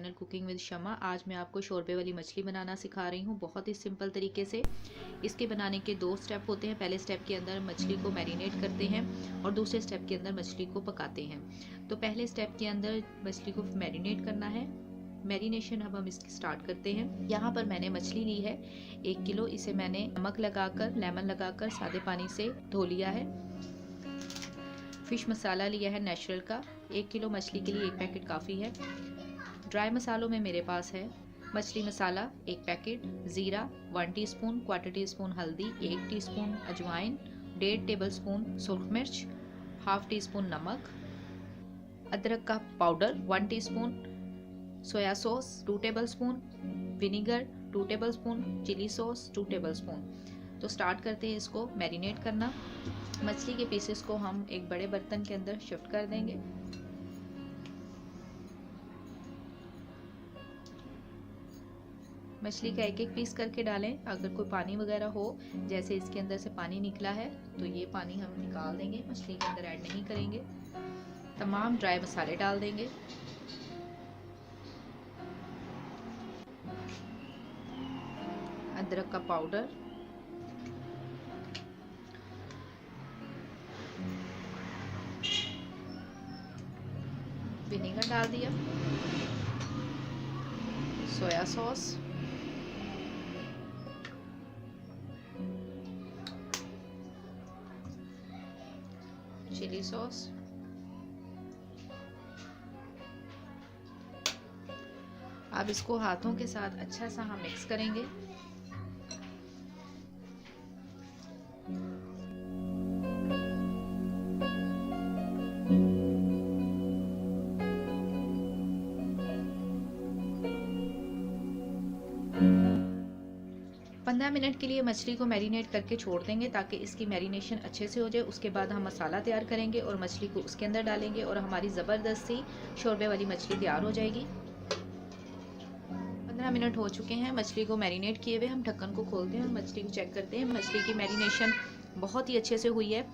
Channel cooking with शमा। आज मैं आपको शोरबे वाली मछली बनाना सिखा रही हूँ, बहुत ही सिंपल तरीके से। इसके बनाने के 2 स्टेप होते हैं। पहले स्टेप के अंदर मछली को मैरिनेट करते हैं और दूसरे स्टेप के अंदर मछली को पकाते हैं। तो पहले स्टेप के अंदर मछली को मैरिनेट करना है। मैरिनेशन अब हम इसकी स्टार्ट करते हैं। यहाँ पर मैंने मछली ली है 1 किलो। इसे मैंने नमक लगाकर, लेमन लगाकर सादे पानी से धो लिया है। फिश मसाला लिया है नेचुरल का। 1 किलो मछली के लिए 1 पैकेट काफ़ी है। ड्राई मसालों में मेरे पास है मछली मसाला 1 पैकेट, ज़ीरा 1 टीस्पून, 1/4 टीस्पून हल्दी, 1 टीस्पून अजवाइन, 1.5 टेबलस्पून सुरख मिर्च, 1/2 टीस्पून नमक, अदरक का powder 1 teaspoon, soya sauce 2 tablespoon, vinegar 2 tablespoon, chilli sauce 2 tablespoon. तो स्टार्ट करते हैं इसको मैरिनेट करना। मछली के पीसेस को हम एक बड़े बर्तन के अंदर शिफ्ट कर देंगे। मछली का एक पीस करके डालें। अगर कोई पानी वगैरह हो, जैसे इसके अंदर से पानी निकला है, तो ये पानी हम निकाल देंगे, मछली के अंदर ऐड नहीं करेंगे। तमाम ड्राई मसाले डाल देंगे। अदरक का पाउडर, विनेगर डाल दिया, सोया सॉस, चिली सॉस, अब इसको हाथों के साथ अच्छा सा हम मिक्स करेंगे। पंद्रह मिनट के लिए मछली को मैरिनेट करके छोड़ देंगे ताकि इसकी मैरिनेशन अच्छे से हो जाए। उसके बाद हम मसाला तैयार करेंगे और मछली को उसके अंदर डालेंगे और हमारी ज़बरदस्त सी शोरबे वाली मछली तैयार हो जाएगी। 15 मिनट हो चुके हैं मछली को मैरिनेट किए हुए। हम ढक्कन को खोलते हैं और मछली को चेक करते हैं। मछली की मैरिनेशन बहुत ही अच्छे से हुई है।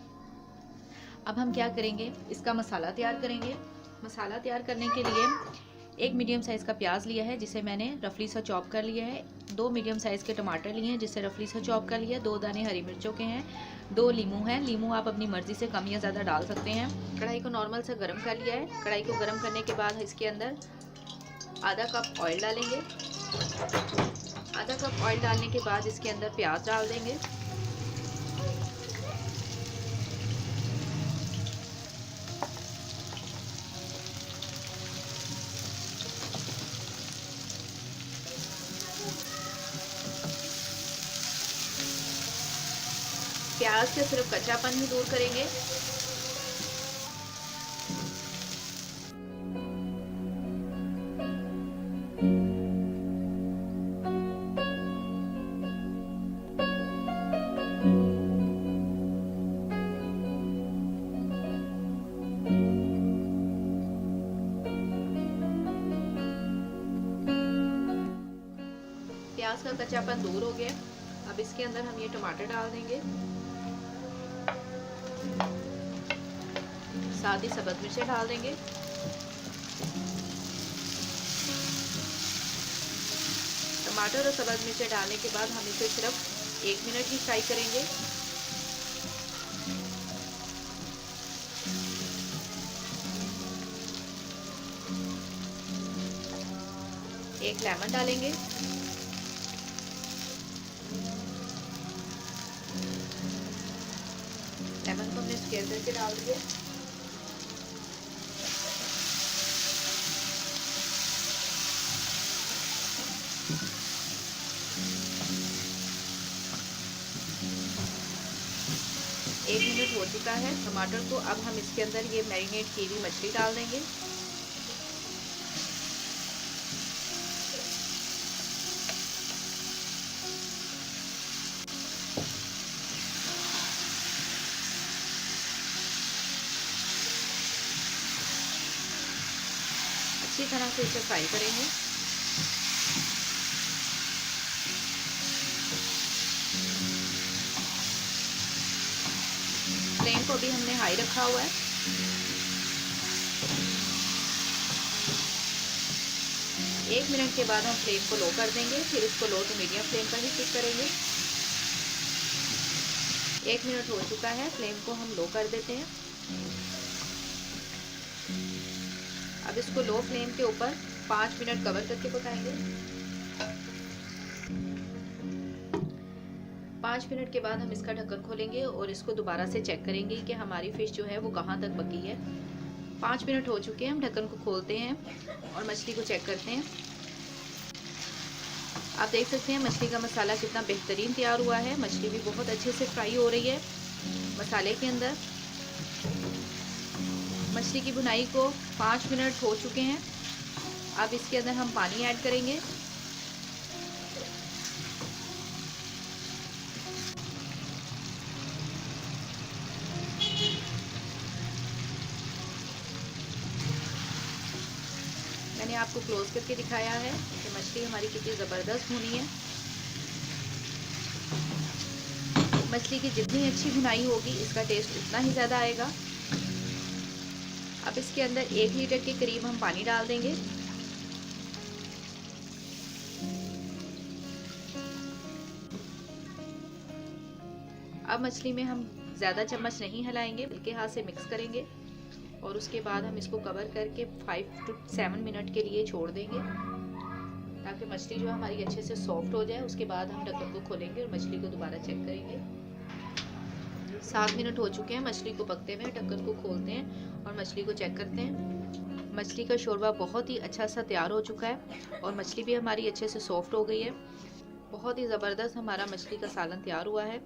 अब हम क्या करेंगे, इसका मसाला तैयार करेंगे। मसाला तैयार करने के लिए एक मीडियम साइज़ का प्याज लिया है, जिसे मैंने रफली सा चॉप कर लिया है। 2 मीडियम साइज़ के टमाटर लिए हैं, जिसे रफली सा चॉप कर लिया है। 2 दाने हरी मिर्चों के हैं। 2 लीमू हैं। लीमू आप अपनी मर्ज़ी से कम या ज़्यादा डाल सकते हैं। कढ़ाई को नॉर्मल से गर्म कर लिया है। कढ़ाई को गर्म करने के बाद इसके अंदर आधा कप ऑयल डालेंगे। आधा कप ऑयल डालने के बाद इसके अंदर प्याज डाल देंगे। प्याज से सिर्फ कच्चापन ही दूर करेंगे। प्याज का कच्चापन दूर हो गया। अब इसके अंदर हम ये टमाटर डाल देंगे, साथ ही सब्ज़ मिर्चें डाल देंगे। टमाटर और सब्ज़ मिर्चें डालने के बाद हम इसे सिर्फ 1 मिनट ही फ्राई करेंगे। एक लेमन डालेंगे। लेमन को हमने स्क्वेयर करके डाल दिया। एक मिनट हो चुका है टमाटर को। अब हम इसके अंदर ये मैरिनेट की हुई मछली डाल देंगे। अच्छी तरह से इसे फ्राई करेंगे। फ्लेम को भी हमने हाई रखा हुआ है। 1 मिनट के बाद हम फ्लेम को लो कर देंगे, फिर इसको लो टू मीडियम फ्लेम पर ही कुक करेंगे। 1 मिनट हो चुका है, फ्लेम को हम लो कर देते हैं। अब इसको लो फ्लेम के ऊपर 5 मिनट कवर करके पकाएंगे। 5 मिनट के बाद हम इसका ढक्कन खोलेंगे और इसको दोबारा से चेक करेंगे कि हमारी फिश जो है वो कहाँ तक पकी है। 5 मिनट हो चुके हैं, हम ढक्कन को खोलते हैं और मछली को चेक करते हैं। आप देख सकते हैं मछली का मसाला कितना बेहतरीन तैयार हुआ है। मछली भी बहुत अच्छे से फ्राई हो रही है मसाले के अंदर। मछली की भुनाई को 5 मिनट हो चुके हैं। अब इसके अंदर हम पानी ऐड करेंगे। मैंने आपको क्लोज करके दिखाया है कि मछली हमारी कितनी ज़बरदस्त भुनी है। मछली की जितनी अच्छी भुनाई होगी इसका टेस्ट उतना ही ज़्यादा आएगा। अब इसके अंदर 1 लीटर के करीब हम पानी डाल देंगे। अब मछली में हम ज़्यादा चम्मच नहीं हिलाएंगे, बल्कि हाथ से मिक्स करेंगे और उसके बाद हम इसको कवर करके 5 to 7 मिनट के लिए छोड़ देंगे, ताकि मछली जो हमारी अच्छे से सॉफ्ट हो जाए। उसके बाद हम ढक्कन को खोलेंगे और मछली को दोबारा चेक करेंगे। 7 मिनट हो चुके हैं मछली को पकते हुए। ढक्कन को खोलते हैं और मछली को चेक करते हैं। मछली का शोरबा बहुत ही अच्छा सा तैयार हो चुका है और मछली भी हमारी अच्छे से सॉफ्ट हो गई है। बहुत ही ज़बरदस्त हमारा मछली का सालन तैयार हुआ है।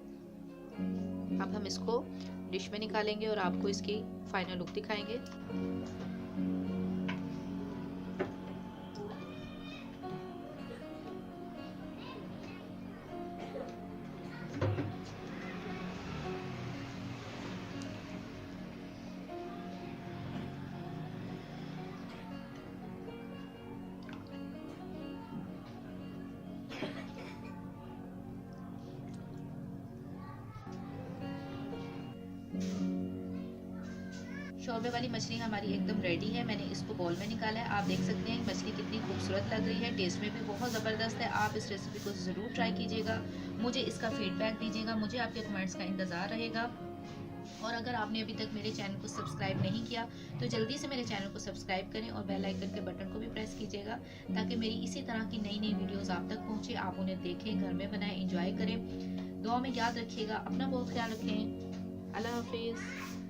अब हम इसको डिश में निकालेंगे और आपको इसकी फाइनल लुक दिखाएंगे। शोरबे वाली मछली हमारी एकदम रेडी है। मैंने इसको बाउल में निकाला है। आप देख सकते हैं मछली कितनी खूबसूरत लग रही है, टेस्ट में भी बहुत ज़बरदस्त है। आप इस रेसिपी को ज़रूर ट्राई कीजिएगा, मुझे इसका फीडबैक दीजिएगा, मुझे आपके कमेंट्स का इंतज़ार रहेगा। और अगर आपने अभी तक मेरे चैनल को सब्सक्राइब नहीं किया तो जल्दी से मेरे चैनल को सब्सक्राइब करें और बेल आइकन के बटन को भी प्रेस कीजिएगा, ताकि मेरी इसी तरह की नई नई वीडियोस आप तक पहुंचे, आप उन्हें देखें, घर में बनाएं, एंजॉय करें। दुआ में याद रखिएगा, अपना बहुत ख्याल रखें। अल्लाह हाफिज़।